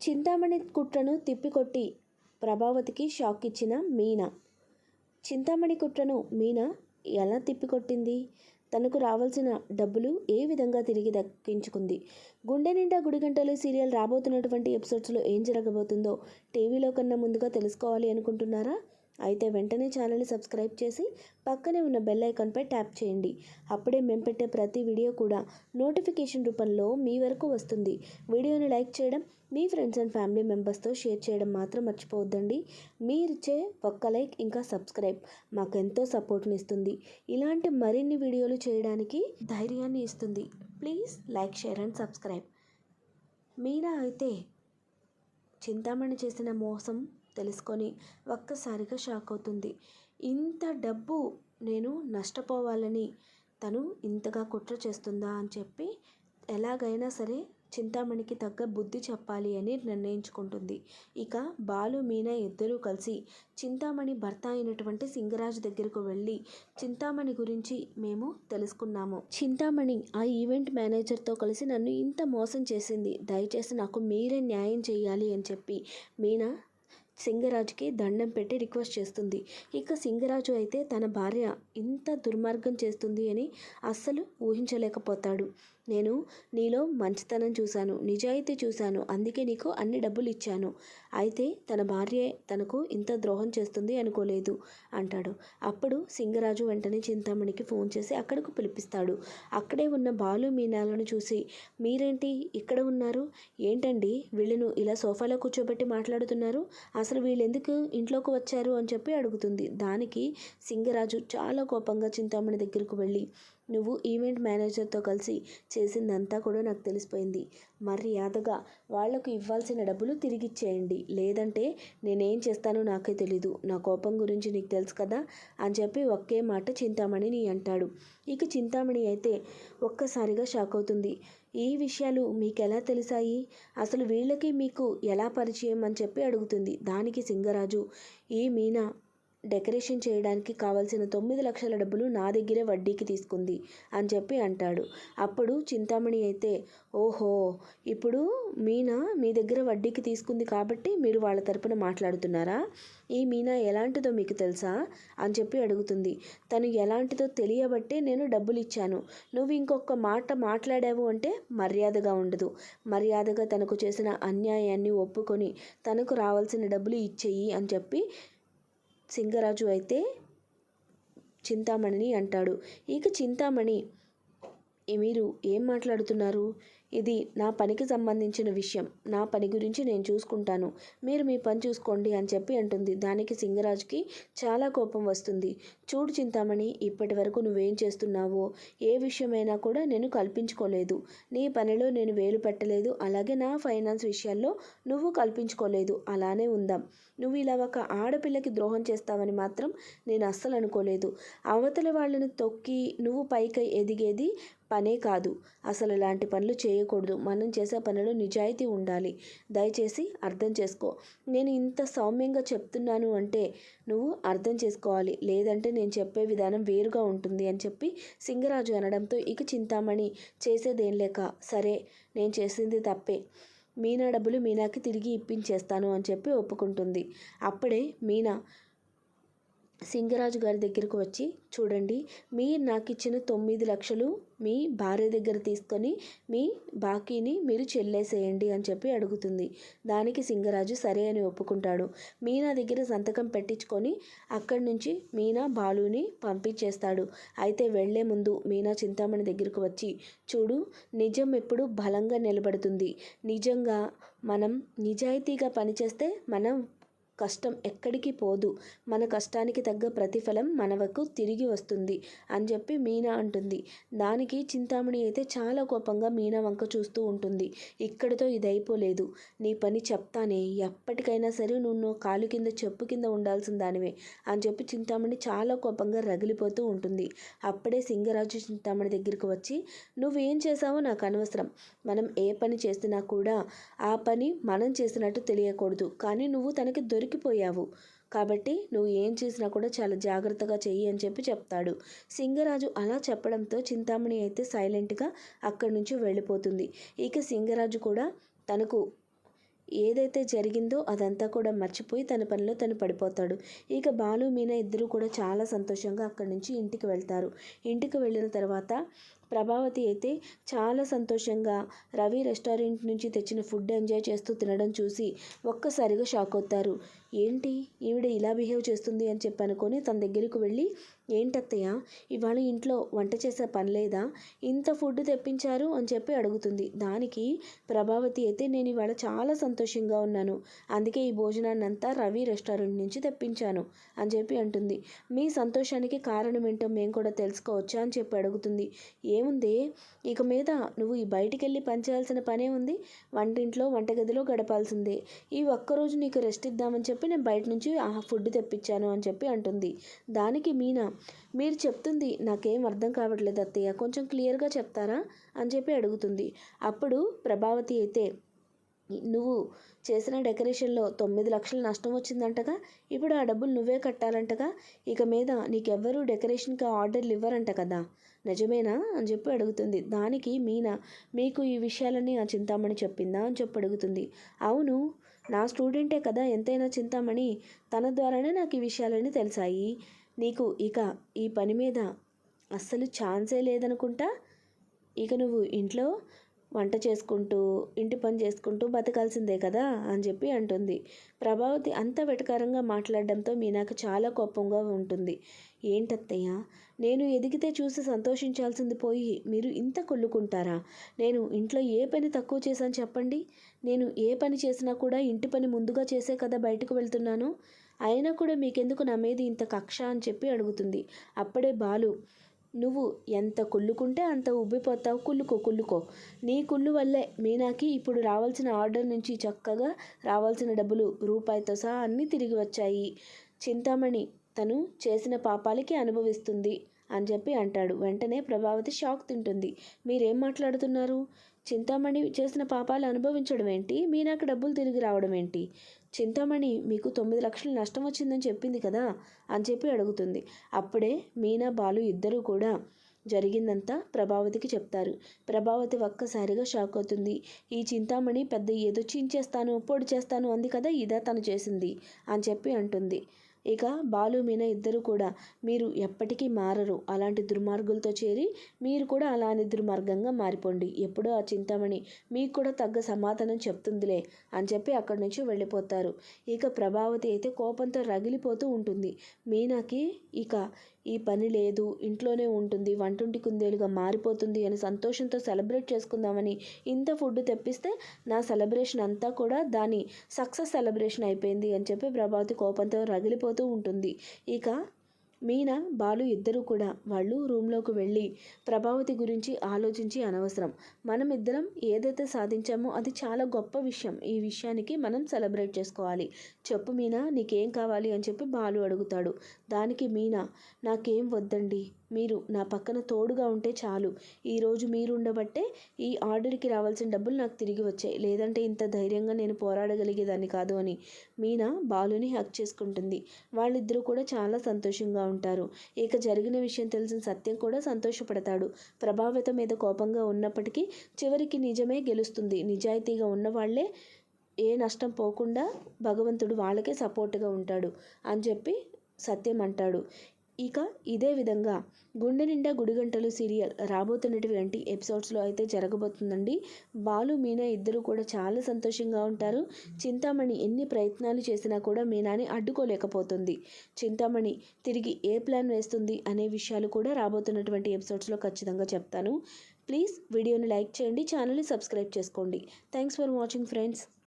చింతామణి కుట్రను తిప్పికొట్టి ప్రభావతికి షాక్ ఇచ్చిన మీనా. చింతామణి కుట్రను మీనా ఎలా తిప్పికొట్టింది? తనకు రావాల్సిన డబ్బులు ఏ విధంగా తిరిగి దక్కించుకుంది? గుండె నిండా గుడిగంటలు సీరియల్ రాబోతున్నటువంటి ఎపిసోడ్స్లో ఏం జరగబోతుందో టీవీలో కన్నా ముందుగా తెలుసుకోవాలి అనుకుంటున్నారా? అయితే వెంటనే ఛానల్ని సబ్స్క్రైబ్ చేసి పక్కనే ఉన్న బెల్ ఐకాన్పై ట్యాప్ చేయండి. అప్పుడే మేము పెట్టే ప్రతి వీడియో కూడా నోటిఫికేషన్ రూపంలో మీ వరకు వస్తుంది. వీడియోని లైక్ చేయడం, మీ ఫ్రెండ్స్ అండ్ ఫ్యామిలీ మెంబర్స్తో షేర్ చేయడం మాత్రం మర్చిపోవద్దండి. మీరిచ్చే ఒక్క లైక్ ఇంకా సబ్స్క్రైబ్ మాకు ఎంతో సపోర్ట్ని ఇస్తుంది. ఇలాంటి మరిన్ని వీడియోలు చేయడానికి ధైర్యాన్ని ఇస్తుంది. Please like, share and subscribe. మీరా అయితే చింతామణి చేసిన మోసం తెలుసుకొని ఒక్కసారిగా షాక్ అవుతుంది. ఇంత డబ్బు నేను నష్టపోవాలని తను ఇంతగా కుట్ర చేస్తుందా అని చెప్పి ఎలాగైనా సరే చింతామణికి తగ్గ బుద్ధి చెప్పాలి అని నిర్ణయించుకుంటుంది. ఇక బాలు, మీనా ఇద్దరూ కలిసి చింతామణి భర్త అయినటువంటి సింగరాజు దగ్గరకు వెళ్ళి చింతామణి గురించి మేము తెలుసుకున్నాము. చింతామణి ఆ ఈవెంట్ మేనేజర్తో కలిసి నన్ను ఇంత మోసం చేసింది. దయచేసి నాకు మీరే న్యాయం చేయాలి అని చెప్పి మీనా సింగరాజుకి దండం పెట్టి రిక్వెస్ట్ చేస్తుంది. ఇక సింగరాజు అయితే తన భార్య ఇంత దుర్మార్గం చేస్తుంది అని అస్సలు ఊహించలేకపోతాడు. నేను నీలో మంచితనం చూశాను, నిజాయితీ చూశాను, అందుకే నీకు అన్ని డబ్బులు ఇచ్చాను. అయితే తన భార్యే తనకు ఇంత ద్రోహం చేస్తుంది అనుకోలేదు అంటాడు. అప్పుడు సింగరాజు వెంటనే చింతామణికి ఫోన్ చేసి అక్కడకు పిలిపిస్తాడు. అక్కడే ఉన్న బాలు, మీనాలను చూసి మీరేంటి ఇక్కడ ఉన్నారు? ఏంటండి వీళ్ళను ఇలా సోఫాలో కూర్చోబెట్టి మాట్లాడుతున్నారు? అసలు వీళ్ళు ఎందుకు ఇంట్లోకి వచ్చారు అని చెప్పి అడుగుతుంది. దానికి సింగరాజు చాలా కోపంగా చింతామణి దగ్గరకు వెళ్ళి నువ్వు ఈవెంట్ మేనేజర్తో కలిసి చేసిందంతా కూడా నాకు తెలిసిపోయింది. మర్యాదగా వాళ్లకు ఇవ్వాల్సిన డబ్బులు తిరిగిచ్చేయండి, లేదంటే నేనేం చేస్తానో నాకే తెలీదు. నా కోపం గురించి నీకు తెలుసు కదా అని చెప్పి ఒకే మాట చింతామణిని అంటాడు. ఇక చింతామణి అయితే ఒక్కసారిగా షాక్ అవుతుంది. ఈ విషయాలు మీకెలా తెలిసాయి? అసలు వీళ్ళకి మీకు ఎలా పరిచయం అని చెప్పి అడుగుతుంది. దానికి సింగరాజు ఈ మీనా డెకరేషన్ చేయడానికి కావాల్సిన 9 లక్షల డబ్బులు నా దగ్గరే వడ్డీకి తీసుకుంది అని చెప్పి అంటాడు. అప్పుడు చింతామణి అయితే ఓహో, ఇప్పుడు మీనా మీ దగ్గర వడ్డీకి తీసుకుంది కాబట్టి మీరు వాళ్ళ తరపున మాట్లాడుతున్నారా? ఈ మీనా ఎలాంటిదో మీకు తెలుసా అని చెప్పి అడుగుతుంది. తను ఎలాంటిదో తెలియబట్టే నేను డబ్బులు ఇచ్చాను. నువ్వు ఇంకొక మాట మాట్లాడావు అంటే మర్యాదగా ఉండదు. మర్యాదగా తనకు చేసిన అన్యాయాన్ని ఒప్పుకొని తనకు రావాల్సిన డబ్బులు ఇచ్చేయి అని చెప్పి సింగరాజు అయితే చింతామణిని అంటాడు. ఇక చింతామణి మీరు ఏం మాట్లాడుతున్నారు? ఇది నా పనికి సంబంధించిన విషయం. నా పని గురించి నేను చూసుకుంటాను, మీరు మీ పని చూసుకోండి అని చెప్పి అంటుంది. దానికి సింగరాజుకి చాలా కోపం వస్తుంది. చూడు చింతామణి, ఇప్పటి వరకు నువ్వేం చేస్తున్నావో ఏ విషయమైనా కూడా నేను కల్పించుకోలేదు. నీ పనిలో నేను వేలు పెట్టలేదు, అలాగే నా ఫైనాన్స్ విషయాల్లో నువ్వు కల్పించుకోలేదు. అలానే ఉందాం. నువ్వు ఇలా ఒక ఆడపిల్లకి ద్రోహం చేస్తావని మాత్రం నేను అస్సలు అనుకోలేదు. అవతల వాళ్ళని తొక్కి నువ్వు పైకి ఎదిగేది పనే కాదు. అసలు ఇలాంటి పనులు చేయకూడదు. మనం చేసే పనులు నిజాయితీ ఉండాలి. దయచేసి అర్థం చేసుకో. నేను ఇంత సౌమ్యంగా చెప్తున్నాను అంటే నువ్వు అర్థం చేసుకోవాలి, లేదంటే నేను చెప్పే విధానం వేరుగా ఉంటుంది అని చెప్పి సింగరాజు అనడంతో ఇక చింతామణి చేసేదేం లేక సరే నేను చేసింది తప్పే, మీనా డబ్బులు మీనాకి తిరిగి ఇప్పించేస్తాను అని చెప్పి ఒప్పుకుంటుంది. అప్పుడే మీనా సింగరాజు గారి దగ్గరకు వచ్చి చూడండి, మీరు నాకు ఇచ్చిన 9 లక్షలు మీ భార్య దగ్గర తీసుకొని మీ బాకీని మీరు చెల్లేసేయండి అని చెప్పి అడుగుతుంది. దానికి సింగరాజు సరే అని ఒప్పుకుంటాడు. మీనా దగ్గర సంతకం పెట్టించుకొని అక్కడి నుంచి మీనా బాలుని పంపించేస్తాడు. అయితే వెళ్లే ముందు మీనా చింతామణి దగ్గరకు వచ్చి చూడు, నిజం ఎప్పుడు బలంగా నిలబడుతుంది. నిజంగా మనం నిజాయితీగా పనిచేస్తే మనం కష్టం ఎక్కడికి పోదు. మన కష్టానికి తగ్గ ప్రతిఫలం మనకు తిరిగి వస్తుంది అని చెప్పి మీనా అంటుంది. దానికి చింతామణి అయితే చాలా కోపంగా మీనా వంక చూస్తూ ఉంటుంది. ఇక్కడితో ఇది అయిపోలేదు, నీ పని చెప్తానే, ఎప్పటికైనా సరే నువ్వు కాలు కింద చెప్పు కింద ఉండాల్సిన దానివే అని చెప్పి చింతామణి చాలా కోపంగా రగిలిపోతూ ఉంటుంది. అప్పుడే సింగరాజు చింతామణి దగ్గరికి వచ్చి నువ్వేం చేసావో నాకు అనవసరం. మనం ఏ పని చేసినా కూడా ఆ పని మనం చేసినట్టు తెలియకూడదు. కానీ నువ్వు తనకి దొరికిపోయావు కాబట్టి నువ్వు ఏం చేసినా కూడా చాలా జాగ్రత్తగా చెయ్యి అని చెప్పి చెప్తాడు. సింగరాజు అలా చెప్పడంతో చింతామణి అయితే సైలెంట్గా అక్కడి నుంచి వెళ్ళిపోతుంది. ఇక సింగరాజు కూడా తనకు ఏదైతే జరిగిందో అదంతా కూడా మర్చిపోయి తన పనిలో తను పడిపోతాడు. ఇక బాలు మీనా ఇద్దరు కూడా చాలా సంతోషంగా అక్కడి నుంచి ఇంటికి వెళ్తారు. ఇంటికి వెళ్ళిన తర్వాత ప్రభావతి అయితే చాలా సంతోషంగా రవి రెస్టారెంట్ నుంచి తెచ్చిన ఫుడ్ ఎంజాయ్ చేస్తూ తినడం చూసి ఒక్కసారిగా షాక్ అవుతారు. ఏంటి ఈవిడ ఇలా బిహేవ్ చేస్తుంది అని చెప్పి అనుకొని తన దగ్గరికి వెళ్ళి, ఏంటత్తయ్య ఇవాళ ఇంట్లో వంట చేసే పని లేదా, ఇంత ఫుడ్ తెప్పించారు అని చెప్పి అడుగుతుంది. దానికి ప్రభావతి అయితే, నేను ఇవాళ చాలా సంతోషంగా ఉన్నాను, అందుకే ఈ భోజనాన్ని అంతా రవి రెస్టారెంట్ నుంచి తెప్పించాను అని చెప్పి అంటుంది. మీ సంతోషానికి కారణం ఏంటో మేము కూడా తెలుసుకోవచ్చా అని చెప్పి అడుగుతుంది. ఏముంది, ఇక మీద నువ్వు ఈ బయటికి వెళ్ళి పనిచేయాల్సిన పనే ఉంది, వంటింట్లో వంటగదిలో గడపాల్సిందే. ఈ ఒక్కరోజు నీకు రెస్ట్ ఇద్దామని చెప్పి నేను బయట నుంచి ఆ ఫుడ్ తెప్పించాను అని చెప్పి అంటుంది. దానికి మీనా, మీరు చెప్తుంది నాకేం అర్థం కావట్లేదు అత్తయ్య, కొంచెం క్లియర్గా చెప్తారా అని చెప్పి అడుగుతుంది. అప్పుడు ప్రభావతి అయితే, నువ్వు చేసిన డెకరేషన్లో 9 లక్షలు నష్టం వచ్చిందంటగా, ఇప్పుడు ఆ డబ్బులు నువ్వే కట్టాలంటగా, ఇక మీద నీకెవ్వరూ డెకరేషన్కి ఆర్డర్లు ఇవ్వరంట కదా, నిజమేనా అని చెప్పి అడుగుతుంది. దానికి మీనా, మీకు ఈ విషయాలన్నీ ఆ చింతామణి చెప్పిందా అని చెప్పి అడుగుతుంది. అవును, నా స్టూడెంటే కదా ఎంతైనా చింతామణి, తన ద్వారానే నాకు ఈ విషయాలన్నీ తెలిసాయి. నీకు ఇక ఈ పని మీద అస్సలు ఛాన్సే లేదనుకుంటా, ఇక నువ్వు ఇంట్లో వంట చేసుకుంటూ ఇంటి పని చేసుకుంటూ బతకాల్సిందే కదా అని చెప్పి అంటుంది. ప్రభావతి అంత వెటకారంగా మాట్లాడడంతో మీనాకు చాలా కోపంగా ఉంటుంది. ఏంటత్తయ్య, నేను ఎదిగితే చూసి సంతోషించాల్సింది పోయి మీరు ఇంత కొల్లుకుంటారా? నేను ఇంట్లో ఏ పని తక్కువ చేశాను చెప్పండి? నేను ఏ పని చేసినా కూడా ఇంటి పని ముందుగా చేసే కదా బయటకు వెళ్తున్నాను. అయినా కూడా మీకెందుకు నా మీద ఇంత కక్ష అని చెప్పి అడుగుతుంది. అప్పుడే బాలు, నువ్వు ఎంత కుళ్ళుకుంటే అంత ఉబ్బిపోతావు, కుళ్ళుకో. నీ కుళ్ళు వల్లే మీనాకి ఇప్పుడు రావాల్సిన ఆర్డర్ నుంచి చక్కగా రావాల్సిన డబ్బులు రూపాయితో సహా అన్నీ తిరిగి వచ్చాయి. చింతామణి తను చేసిన పాపాలకి అనుభవిస్తుంది అని చెప్పి అంటాడు. వెంటనే ప్రభావతి షాక్ తింటుంది. మీరేం మాట్లాడుతున్నారు? చింతామణి చేసిన పాపాలు అనుభవించడం ఏంటి, మీనాకు డబ్బులు తిరిగి రావడం ఏంటి? చింతామణి మీకు 9 లక్షలు నష్టం వచ్చిందని చెప్పింది కదా అని చెప్పి అడుగుతుంది. అప్పుడే మీనా బాలు ఇద్దరూ కూడా జరిగిందంతా ప్రభావతికి చెప్తారు. ప్రభావతి ఒక్కసారిగా షాక్ అవుతుంది. ఈ చింతామణి పెద్ద ఏదో చించేస్తాను పొడి చేస్తాను అంది కదా, ఇదా తను చేసింది అని చెప్పి అంటుంది. ఇక బాలు మీనా ఇద్దరు కూడా, మీరు ఎప్పటికీ మారరు, అలాంటి దుర్మార్గులతో చేరి మీరు కూడా అలానే దుర్మార్గంగా మారిపోండి, ఎప్పుడో ఆ చింతామణి మీకు కూడా తగ్గ సమాధానం చెప్తుందిలే అని చెప్పి అక్కడి నుంచి వెళ్ళిపోతారు. ఇక ప్రభావతి అయితే కోపంతో రగిలిపోతూ ఉంటుంది. మీనాకి ఇక ఈ పని లేదు, ఇంట్లోనే ఉంటుంది, వంటింటి కుందేలుగా మారిపోతుంది అని సంతోషంతో సెలబ్రేట్ చేసుకుందామని ఇంత ఫుడ్ తెప్పిస్తే నా సెలబ్రేషన్ అంతా కూడా దాని సక్సెస్ సెలబ్రేషన్ అయిపోయింది అని చెప్పి ప్రభావతి కోపంతో రగిలిపోతూ ఉంటుంది. ఇక మీనా బాలు ఇద్దరూ కూడా వాళ్ళు రూమ్లోకి వెళ్ళి ప్రభావతి గురించి ఆలోచించి, అనవసరం, మనం ఇద్దరం ఏదైతే సాధించామో అది చాలా గొప్ప విషయం, ఈ విషయానికి మనం సెలబ్రేట్ చేసుకోవాలి, చెప్పు మీనా నీకేం కావాలి అని చెప్పి బాలు అడుగుతాడు. దానికి మీనా, నాకేం వద్దండి, మీరు నా పక్కన తోడుగా ఉంటే చాలు, ఈరోజు మీరు ఉండబట్టే ఈ ఆర్డర్కి రావాల్సిన డబ్బులు నాకు తిరిగి వచ్చాయి, లేదంటే ఇంత ధైర్యంగా నేను పోరాడగలిగేదాన్ని కాదు అని మీనా బాలుని హక్ చేసుకుంటుంది. వాళ్ళిద్దరూ కూడా చాలా సంతోషంగా ఉంటారు. ఇక జరిగిన విషయం తెలిసిన సత్యం కూడా సంతోషపడతాడు. ప్రభావిత మీద కోపంగా ఉన్నప్పటికీ చివరికి నిజమే గెలుస్తుంది, నిజాయితీగా ఉన్నవాళ్లే ఏ నష్టం పోకుండా భగవంతుడు వాళ్ళకే సపోర్ట్గా ఉంటాడు అని చెప్పి సత్యం అంటాడు. ఇక ఇదే విధంగా గుండె నిండా గుడిగంటలు సీరియల్ రాబోతున్నటువంటి ఎపిసోడ్స్లో అయితే జరగబోతుందండి. బాలు మీనా ఇద్దరు కూడా చాలా సంతోషంగా ఉంటారు. చింతామణి ఎన్ని ప్రయత్నాలు చేసినా కూడా మీనాని అడ్డుకోలేకపోతుంది. చింతామణి తిరిగి ఏ ప్లాన్ వేస్తుంది అనే విషయాలు కూడా రాబోతున్నటువంటి ఎపిసోడ్స్లో ఖచ్చితంగా చెప్తాను. ప్లీజ్ వీడియోని లైక్ చేయండి, ఛానల్ని సబ్స్క్రైబ్ చేసుకోండి. Thanks for watching friends.